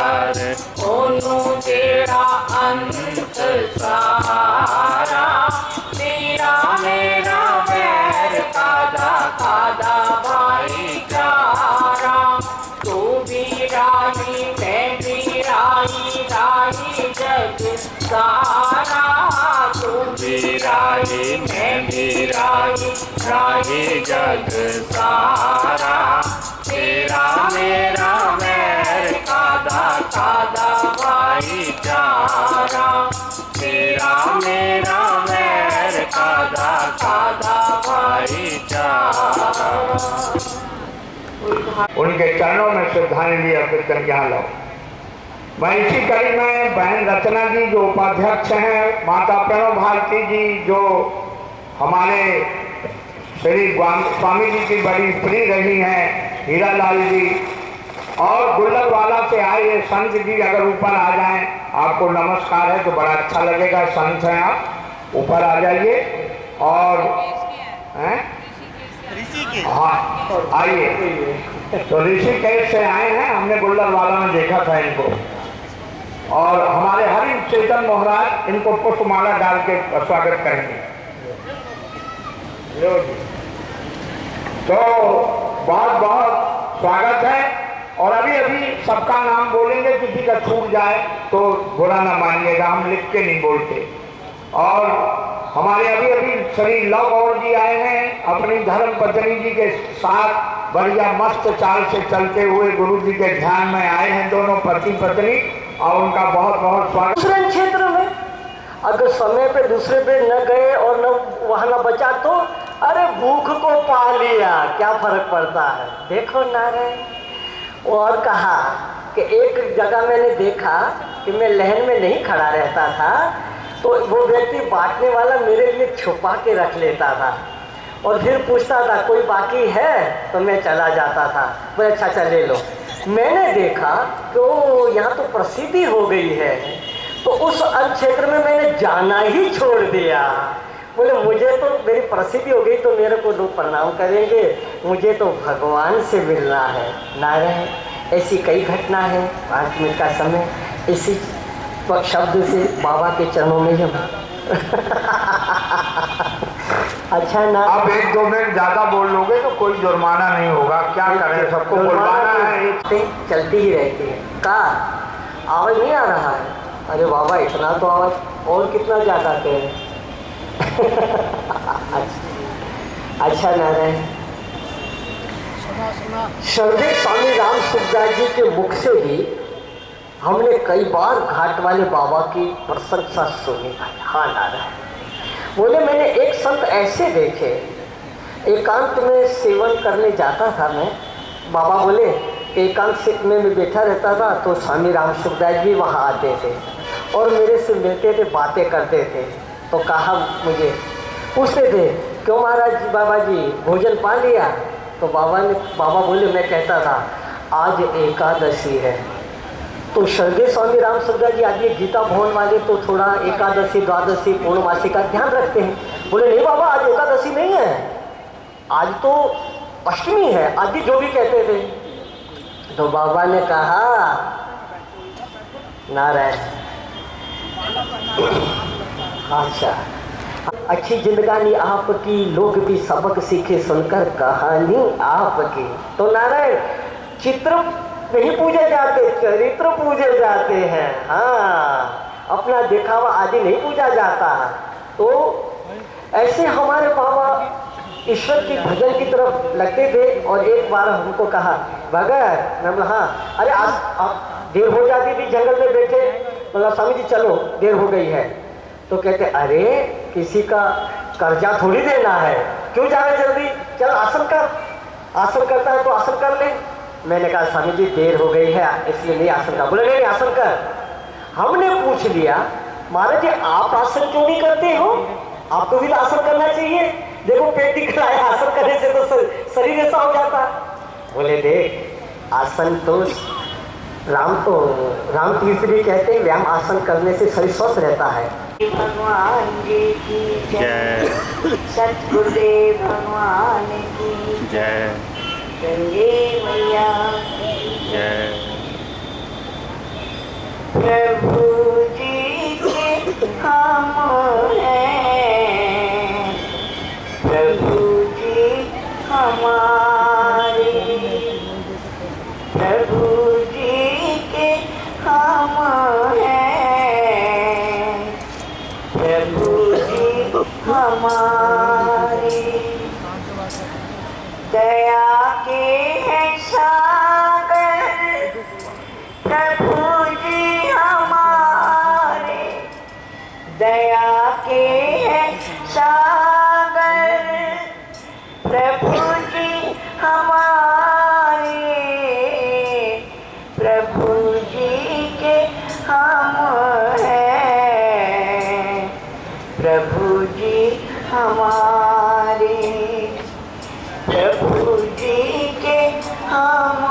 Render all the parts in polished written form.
कर ओनू तेरा अंत सारा। तेरा मेरा बैर कादा कादा भाईचारा। तू भी राही मैं भी राही राही जग सारा। तू भी राही मैं भी राही राही जग सारा। तेरा मेरा बैर कादा कादा भाईचारा। तेरा मेरा बैर कादा कादा भाईचारा। उनके चरणों में श्रद्धांजलि अर्पित करके यहाँ लो। मैं इसी कड़ी में बहन रचना जी जो उपाध्यक्ष हैं, माता प्रणव भारती जी जो हमारे श्री स्वामी जी की बड़ी प्रिय रही हैं, हीरालाल जी, और गुल्लरवाला से आए ये संत जी अगर ऊपर आ जाएं, आपको नमस्कार है तो बड़ा अच्छा लगेगा। संत हैं आप, ऊपर आ जाइए। और हाँ आइए। तो ऋषिकेश से आए हैं, हमने गुल्लरवाला में देखा था इनको। और हमारे हरि चेतन महाराज इनको पुष्पमाला डाल के स्वागत करेंगे। तो बहुत बहुत स्वागत है। और अभी अभी सबका नाम बोलेंगे, किसी का छूट जाए तो बुरा ना मानिएगा, हम लिख के नहीं बोलते। और हमारे अभी अभी श्री लव गौर जी आए हैं अपनी धर्म पत्नी जी के साथ, बढ़िया मस्त चाल से चलते हुए गुरु जी के ध्यान में आए हैं दोनों पति पत्नी, और उनका बहुत बहुत स्वागत। दूसरे क्षेत्र में अगर समय पे दूसरे पे न गए और न वहां न बचा तो अरे भूख को पा लिया, क्या फर्क पड़ता है। देखो नारायण। और कहा कि एक जगह मैंने देखा कि मैं लाइन में नहीं खड़ा रहता था तो वो व्यक्ति बांटने वाला मेरे लिए छुपा के रख लेता था और फिर पूछता था कोई बाकी है, तो मैं चला जाता था। बोले अच्छा अच्छा ले लो। मैंने देखा कि यहाँ तो प्रसिद्धि हो गई है, तो उस क्षेत्र में मैंने जाना ही छोड़ दिया। बोले मुझे तो मेरी प्रसिद्धि हो गई तो मेरे को लोग प्रणाम करेंगे, मुझे तो भगवान से मिलना है। नारायण, ऐसी कई घटना है। 5 मिनट का समय इसी शब्द से बाबा के चरणों में जब अच्छा ना। अब 1-2 मिनट ज्यादा बोल लोगे तो कोई जुर्माना नहीं होगा, क्या करें, सबको बुलवाना है। चलती ही रहती है। का आवाज नहीं आ रहा है? अरे बाबा इतना तो आवाज और कितना ज्यादा करें। अच्छा नारायण। श्रद्धेय स्वामी राम सुखदास जी के मुख से भी हमने कई बार घाट वाले बाबा की प्रशंसा सुनी। हाँ नारायण। बोले मैंने एक संत ऐसे देखे, एकांत में सेवन करने जाता था मैं। बाबा बोले एकांत में मैं बैठा रहता था तो स्वामी राम सुखदास जी वहाँ आते थे और मेरे से मिलते थे, बातें करते थे। तो कहा मुझे पूछते थे क्यों महाराज जी, बाबा जी भोजन पा लिया? तो बाबा बोले मैं कहता था आज एकादशी है। तो श्रद्धेय स्वामी राम सुखदास जी आज ये गीता भवन वाले तो थोड़ा एकादशी द्वादशी पूर्णमासी का ध्यान रखते हैं। बोले नहीं बाबा आज एकादशी नहीं है, आज तो अष्टमी है, आज भी जो भी कहते थे। तो बाबा ने कहा नारायण अच्छा अच्छी जिंदगानी आपकी, लोग भी सबक सीखे सुनकर कहानी आपकी। तो नारायण चित्र नहीं पूजे जाते, चरित्र पूजे जाते हैं। हाँ अपना दिखावा आदि नहीं पूजा जाता। तो ऐसे हमारे बाबा ईश्वर की भजन की तरफ लगते थे। और एक बार हमको कहा भगत, मैं बोला हाँ, अरे आज आप देर हो जाती थी जंगल में बैठे। बोला स्वामी जी चलो देर हो गई है। तो कहते अरे किसी का कर्जा थोड़ी देना है, क्यों जा रहे जल्दी, चल आसन कर। आसन करता है तो आसन कर ले। मैंने कहा स्वामी जी देर हो गई है इसलिए नहीं आसन कर। बोले नहीं आसन कर। हमने पूछ लिया महाराज जी आप आसन क्यों नहीं करते हो, आपको भी तो आसन करना चाहिए। देखो पेट दिख रहा है, आसन करने से तो शरीर ऐसा हो जाता। बोले देख आसन तो राम तीर्थ भी कहते हैं व्यायाम आसन करने से शरीर स्वस्थ रहता है। भगवान जी की जय, सतगुरुदेव भगवान की जय, गंगे मैया की जय। हमारे, दया के हैं सागर प्रभु जी हमारे, दया के हैं सागर प्रभु जी हमारे, प्रभु जी के हम हैं, प्रभु जी हमारे, प्रभु जी के हम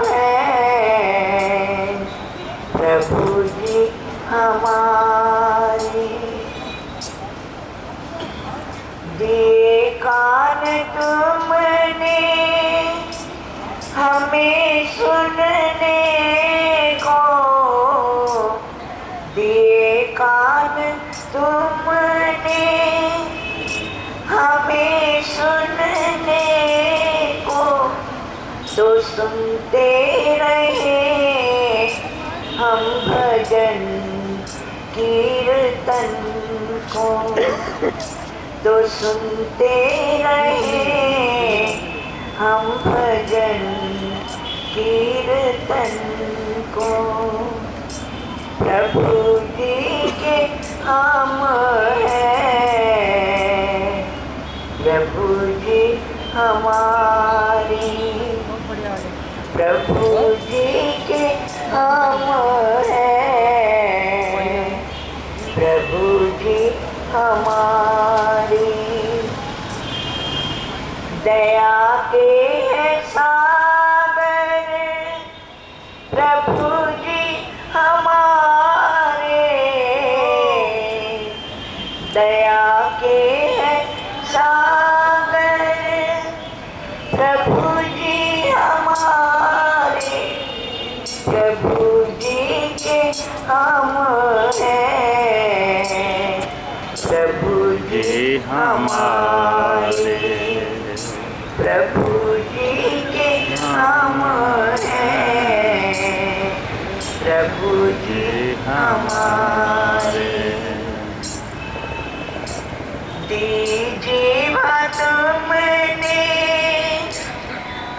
हैं, प्रभु जी हमारे। दिए कान तुमने हमें सुनने को, दिए कान तुमने हमें सुनने को, तो सुनते रहे हम भजन कीर्तन को, तो सुनते रहे हम भजन कीर्तन को, प्रभु जी के हम हैं, प्रभु जी हमारी, प्रभु जी के हम हैं, प्रभु जी हमारी, दया के हैं सागर प्रभु जी हमारे, दया के हैं सागर प्रभु जी हमारे, प्रभु जी के हम हैं, प्रभु जी हमारे, प्रभु जी के हम हैं, प्रभु जी हमारे। दीजिए तुमने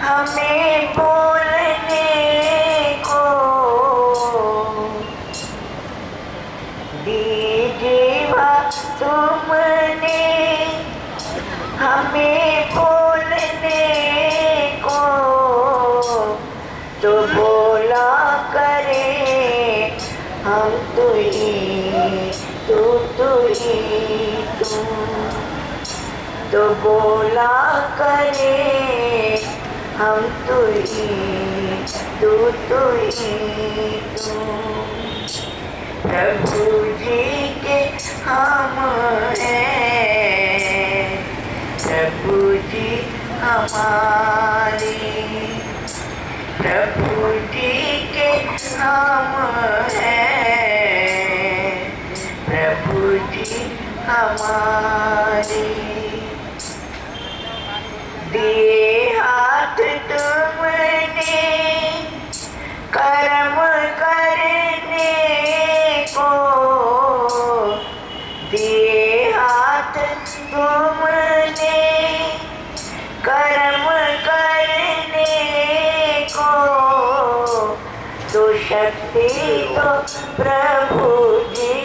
हमें बोलने को, दीजिए तुमने हमें बोलने को, तो बोला करे हम तू ही तू, तू ही तू, तो बोला करे हम तू ही तू, तू ही तू, प्रभु जी के हम हैं, प्रभु जी हमारे, प्रभु जी के हम हैं, प्रभु जी हमारे। दिए हाथ तुमने कर्म करने को, दिए हाथ तुमने कर्म करने को, तो शक्ति तो प्रभु जी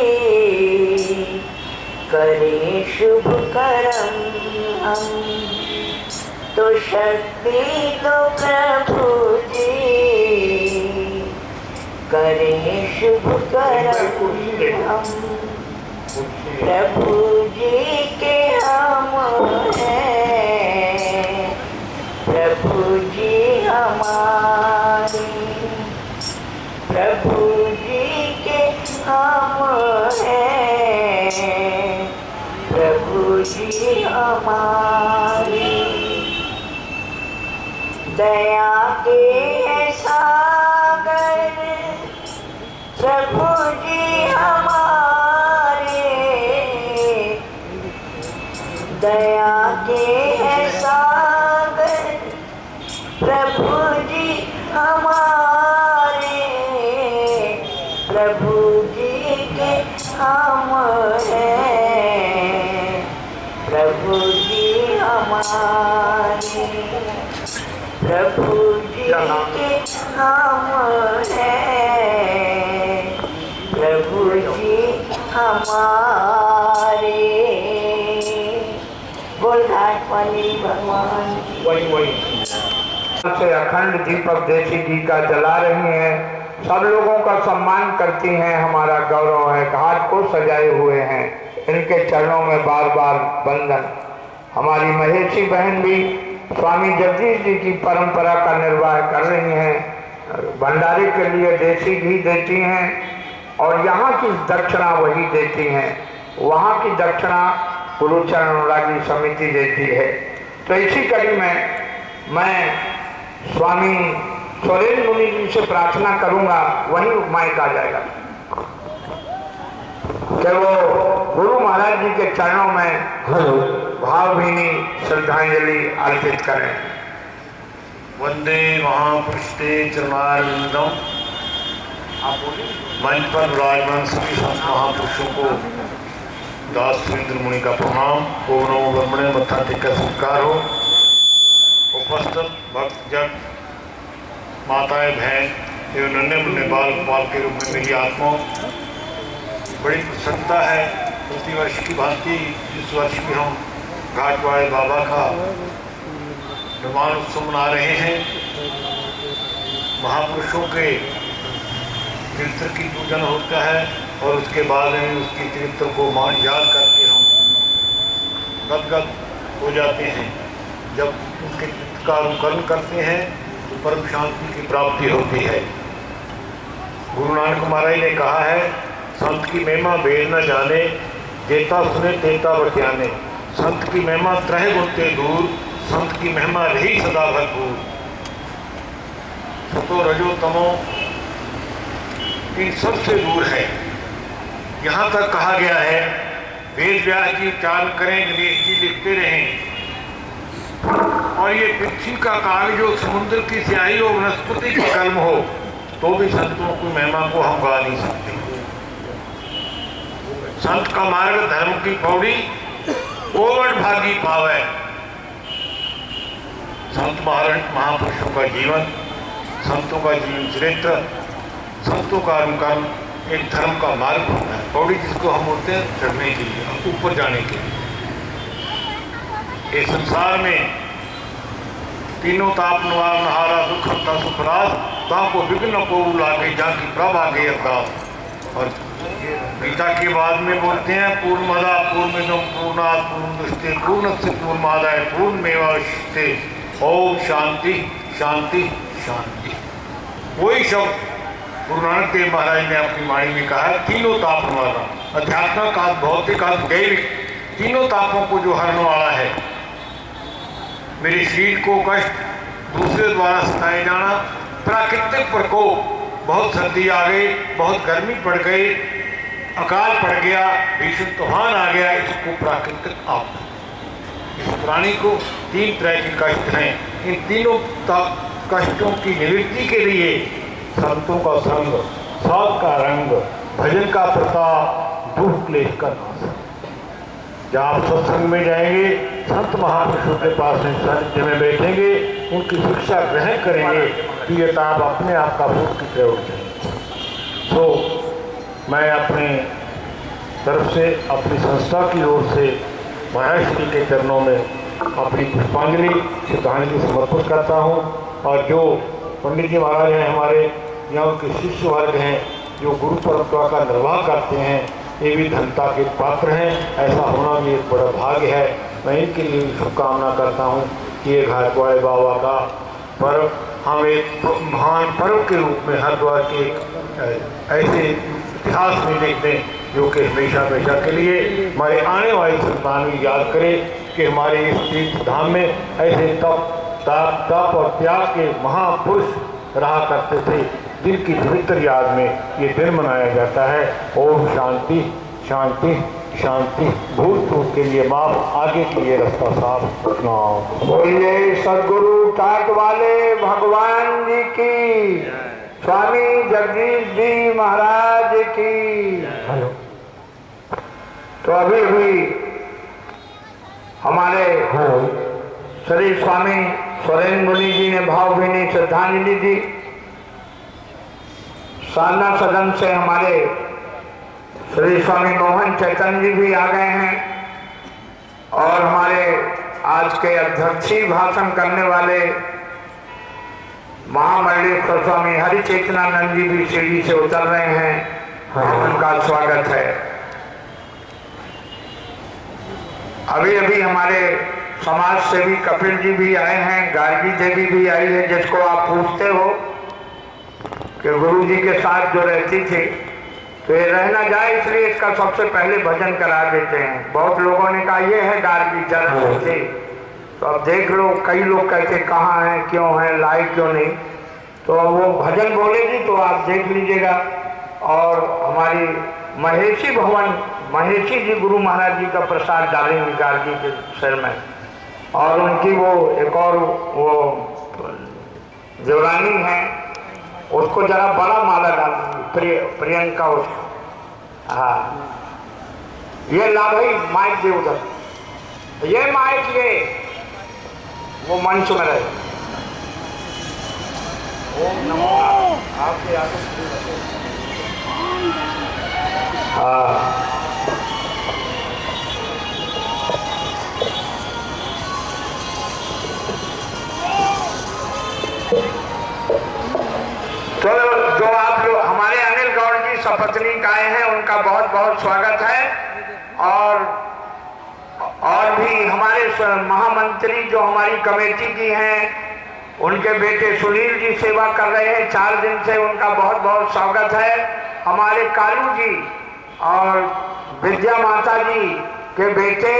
करे शुभ कर्म हम, तो शक्ति तो प्रभु जी करे शुभ कर्म हम, प्रभु जी के हम हैं, प्रभु जी हमारे, प्रभु जी के हम हैं, प्रभु जी हमारे, दया के हैं सागर प्रभु जी हमारे, दया के हैं सागर प्रभु जी हमारे, प्रभु जी के हम हैं, प्रभु जी के हम हैं, प्रभु जी हमारे। बोल घाट वाली भगवान वही से अखंड दीपक देसी घी का जला रही हैं, सब लोगों का सम्मान करती हैं, हमारा गौरव है। घाट को सजाए हुए हैं, इनके चरणों में बार बार वंदन। हमारी महेशी बहन भी स्वामी जगदीश जी की परंपरा का निर्वाह कर रही हैं, भंडारे के लिए देसी घी देती हैं और यहाँ की दक्षिणा वही देती हैं, वहाँ की दक्षिणा गुरुचरण अनुरागी समिति देती है। तो इसी कड़ी में मैं स्वामी सोरेन मुनि जी से प्रार्थना करूंगा, वही माइक आ जाएगा कि वो गुरु महाराज जी के चरणों में भावभीनी श्रद्धांजलि अर्पित करें। वंदे महापुरुषते चरणारविंदम। मंच पर विराजमान सभी संत महापुरुषों को दास सुरेंद्र मुनि का प्रणाम। ओम नमो ब्रह्मणे। मत्था टेक सत्कार हो। उपस्थित भक्त जन, माताएं, बहन एवं नन्हे मुन्ने बाल बाल के रूप में मेरी आत्मा, बड़ी प्रसन्नता है। प्रतिवर्ष की भांति इस वर्ष भी हम घाट वाले बाबा का निर्माण उत्सव मना रहे हैं। महापुरुषों के चरित्र की पूजन होता है और उसके बाद में उसके चरित्र को याद करके हम गदगद हो जाते हैं। जब उनके चित्त का अनुकरण करते हैं तो परम शांति की प्राप्ति होती है। गुरु नानक महाराज ने कहा है, संत की महिमा भेद न जाने, देता सुने तेता बख्याने। संत की महिमा त्रह गुणते दूर, संत की महिमा रही सदा भरपूर। सतो रजो तमो इन सबसे दूर है। यहाँ तक कहा गया है, वेद व्यास जी उच्चारण करें, गणेश जी लिखते रहें और ये पृथ्वी का कागज हो, समुद्र की स्याही हो, वनस्पति की कलम हो, तो भी संतों की महिमा को हम गा नहीं सकते। संत का मार्ग धर्म की पौड़ी कोवट भागी पावे। संत महापुरुषों का जीवन, संतों का जीवन चरित्र, संतों का अनुकरण एक धर्म का मार्ग होता है। पौड़ी जिसको हम बोलते हैं चढ़ने के लिए, ऊपर जाने के लिए। इस संसार में तीनों ताप नवार नहारा दुख हरता सुखराज, ताको विघ्न को लागे जाकी प्रभ आगे अरदास। और गीता के बाद में बोलते हैं, पूर्णमदा पूर्णमिदं पूर्णात् पूर्णमुदच्यते पूर्णस्य पूर्णमादाय पूर्णमेवावशिष्यते। ओम शांति शांति शांति। वही शब्द गुरु नानक देव महाराज ने अपनी वाणी में कहा, तीनों ताप वाला, अध्यात्मिक अर्थ, भौतिक अर्थ, दैविक, तीनों तापों को जो हरने वाला है। मेरे शरीर को कष्ट, दूसरे द्वारा सताए जाना, प्राकृतिक प्रकोप, बहुत सर्दी आ गई, बहुत गर्मी पड़ गई, अकाल पड़ गया, भीषण तूफान आ गया, इसको प्राकृतिक आपदा। इस प्राणी को तीन तरह के कष्ट हैं। इन तीनों कष्टों की निवृत्ति के लिए संतों का संग, साध का रंग, भजन का प्रताप, दुख क्लेश का नाश। जब आप सत्संग में जाएंगे, संत महापुरुषों के पास में सानिध्य में बैठेंगे, उनकी शिक्षा ग्रहण करेंगे, तो ये ताप अपने आप का भूत की तरह उठ जाएंगे। तो मैं अपने तरफ से, अपनी संस्था की ओर से महाराज जी के चरणों में अपनी पुष्पांजलि श्रद्धांजलि समर्पित करता हूँ। और जो पंडित जी महाराज हैं हमारे, या उनके शिष्य वर्ग हैं जो गुरु परंपरा का निर्वाह करते हैं, ये भी धन्यता के पात्र हैं। ऐसा होना भी एक बड़ा भाग्य है। मैं इनके लिए शुभकामना करता हूँ कि ये घाट वाले बाबा का पर्व हम एक महान पर्व के रूप में हरिद्वार के ऐसे इतिहास में देख दें, जो कि हमेशा हमेशा के लिए हमारे आने वाली संतान भी याद करें कि हमारे इस तीर्थ धाम में ऐसे तप और त्याग के महापुरुष रहा करते थे, जिनकी पवित्र याद में ये दिन मनाया जाता है। ओम शांति शांति शांति। भूल चूक के लिए माफ, आगे के लिए रास्ता साफ। बोलिए सदगुरु टाट वाले भगवान जी की, स्वामी जगदीश जी महाराज की। तो अभी हमारे श्री स्वामी सुरेंद्र मुनि जी ने भावभीनी श्रद्धांजलि दी। साधना सदन से हमारे श्री स्वामी मोहन चैतन्य जी भी आ गए हैं और हमारे आज के अध्यक्षीय भाषण करने वाले महामंडलेश्वर स्वामी हरि चेतनानंद जी भी सीढ़ी से उतर रहे हैं। उनका स्वागत है। अभी अभी हमारे समाज सेवी कपिल जी भी आए हैं, गार्गी देवी भी आई है, जिसको आप पूछते हो कि गुरु जी के साथ जो रहती थी तो ये रह ना जाए, इसलिए इसका सबसे पहले भजन करा देते हैं। बहुत लोगों ने कहा ये है गार्गी चरण थी, तो अब देख लो, कई लोग कहते कहाँ हैं, क्यों हैं, लाए क्यों नहीं, तो वो भजन बोलेगी तो आप देख लीजिएगा। और हमारी महेशी भवन, महेशी जी गुरु महाराज जी का प्रसाद डालेंगे गार्गी के सिर में, और उनकी वो एक और वो देवरानी है, उसको जरा बड़ा माला डाल, प्रियंका उसको। हाँ, ये ला भाई माइक दे उधर, ये माइक ये वो मंच में रहे। ओम नमो आपके आगे। हाँ, तो जो आप लोग हमारे अनिल गौड़ जी सपत्नीक आए हैं, उनका बहुत बहुत स्वागत है। और भी हमारे महामंत्री जो हमारी कमेटी की हैं, उनके बेटे सुनील जी सेवा कर रहे हैं 4 दिन से, उनका बहुत बहुत स्वागत है। हमारे कालू जी और विद्या माता जी के बेटे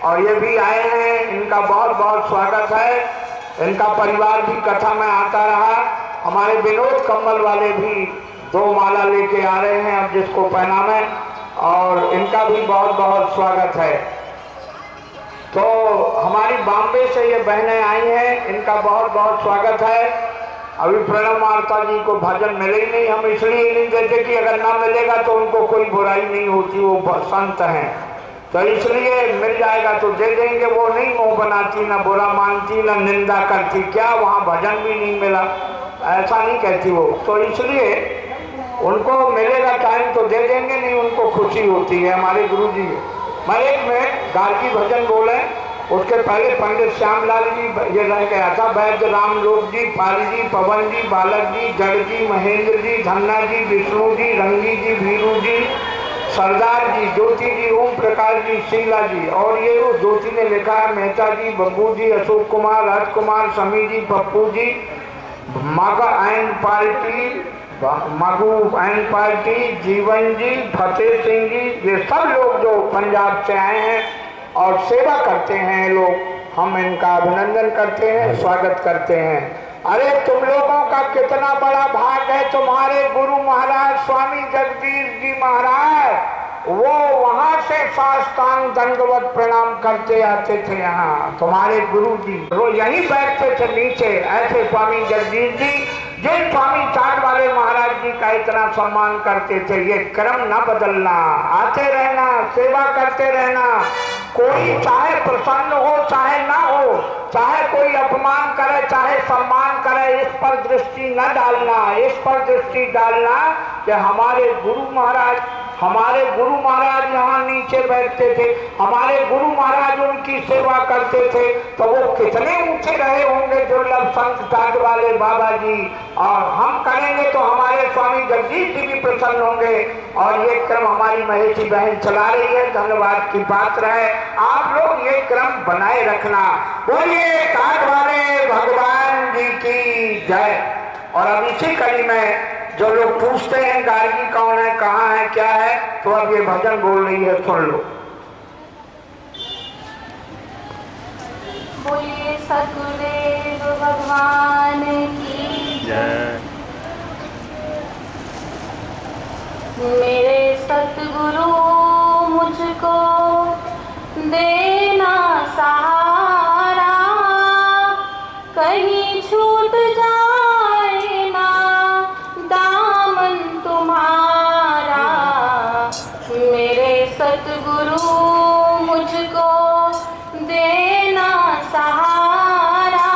और ये भी आए हैं, इनका बहुत बहुत स्वागत है। इनका परिवार भी कथा में आता रहा। हमारे विनोद कम्बल वाले भी 2 माला लेके आ रहे हैं, अब जिसको पहनावे, और इनका भी बहुत बहुत स्वागत है। तो हमारी बॉम्बे से ये बहनें आई हैं, इनका बहुत बहुत स्वागत है। अभी प्रणव माता जी को भजन मिले ही नहीं, हम इसलिए नहीं देते कि अगर ना मिलेगा तो उनको कोई बुराई नहीं होती, वो संत हैं, तो इसलिए मिल जाएगा तो दे देंगे। वो नहीं मुँह बनाती, ना बुरा मानती, ना निंदा करती, क्या वहाँ भजन भी नहीं मिला, ऐसा नहीं कहती वो, तो इसलिए उनको मिलेगा टाइम तो दे देंगे, नहीं उनको खुशी होती है हमारे गुरु जी। मैं एक मिनट गार्गी भजन बोले, उसके पहले पंडित श्यामलाल जी ये रह गया था, वैद्य राम लोक जी, पाल जी, पवन जी, बालक जी, जड़ जी, महेंद्र जी, धन्ना जी, विष्णु जी, रंगी जी, वीरू जी, सरदार जी, ज्योति जी, ओम प्रकाश जी, शीला जी, और ये वो ज्योति ने लिखा है मेहता जी, बब्बू जी, अशोक कुमार, राजकुमार, समी जी, पप्पू जी, मागा एंड पार्टी, मागू एंड पार्टी, जीवन जी, फतेह सिंह जी, ये सब लोग जो पंजाब से आए हैं और सेवा करते हैं लोग, हम इनका अभिनंदन करते हैं, स्वागत करते हैं। अरे तुम लोगों का कितना बड़ा भाग है, तुम्हारे गुरु महाराज स्वामी जगदीश जी महाराज, वो वहां से साष्टांग दंडवत प्रणाम करते आते थे यहाँ। तुम्हारे गुरु जी वो यहीं बैठते थे नीचे, ऐसे स्वामी जगदीश जी, जिन स्वामी चाट वाले महाराज जी का इतना सम्मान करते थे। ये क्रम न बदलना, आते रहना, सेवा करते रहना, कोई चाहे प्रसन्न हो चाहे ना हो, चाहे कोई अपमान करे चाहे सम्मान करे, इस पर दृष्टि न डालना, इस पर दृष्टि डालना कि हमारे गुरु महाराज यहाँ नीचे बैठते थे, हमारे गुरु महाराज उनकी सेवा करते थे, तो वो कितने ऊंचे रहे होंगे दुर्लभ संत चाट वाले बाबा जी। और हम करेंगे तो हमारे स्वामी जगदीश जी भी प्रसन्न होंगे। और ये क्रम हमारी महेशी बहन चला रही है, धन्यवाद की पात्र है। आप लोग ये क्रम बनाए रखना। बोलिए चाट वाले भगवान जी की जय। और अब इसी कड़ी में जो लोग पूछते हैं गार्गी कौन है, कहाँ है, क्या है, तो अब ये भजन बोल रही है, सुन लो। बोलिए सतगुरुदेव भगवान की जय। मेरे सतगुरु मुझको देना सहारा, कहीं छूट जाए ना दामन तुम्हारा। मेरे सतगुरु मुझको देना सहारा,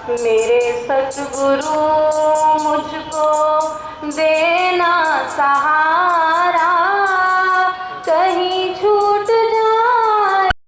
मेरे सतगुरु मुझको देना सहारा।